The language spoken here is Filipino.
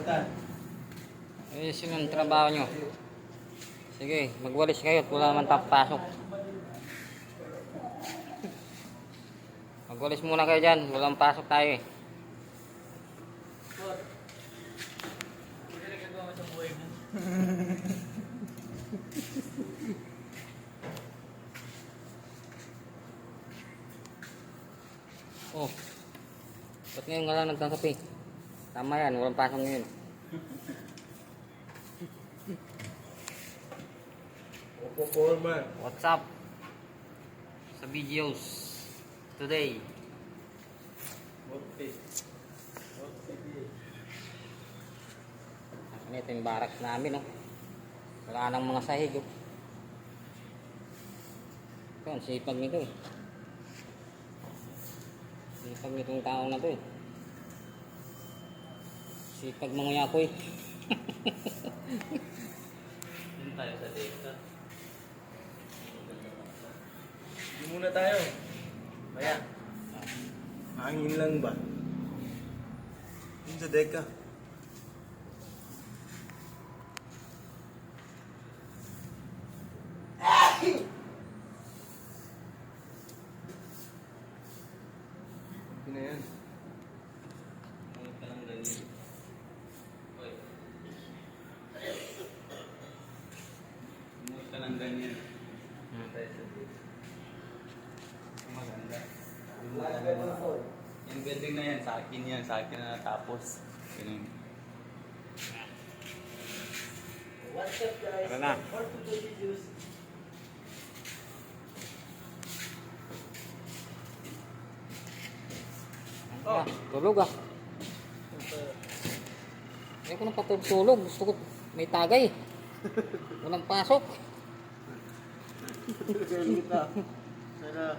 Eh, sino ang trabaho nyo? Sige, magwalis kayo at wala naman papasok. Magwalis muna kayo dyan, walang pasok tayo eh. Oh, ba't ngayon nga lang nagkakape? Tama yan, walang pasok ngayon. What's up? Sa videos today. Ito yung barracks namin, oh. Wala nang mga sahig, oh. Ito, ang sipag nito, eh. Sipag nitong taong na to, eh. Sipag manguya ko, eh. Doon tayo sa data. Hindi muna tayo. Maya. Hangin lang ba? Doon sa deka. Hindi na yan. Huwag ka lang ganyan. Hoy. Huwag ka lang ganyan. Tayo sa data. Maganda. Yung building na yan, sa akin yan. Sa akin na natapos. Ganun. What's up guys? Tara na. For today's videos. Ah, tulog ah. Ayaw ko nang patulog. Gusto ko may tagay. Walang pasok. Sana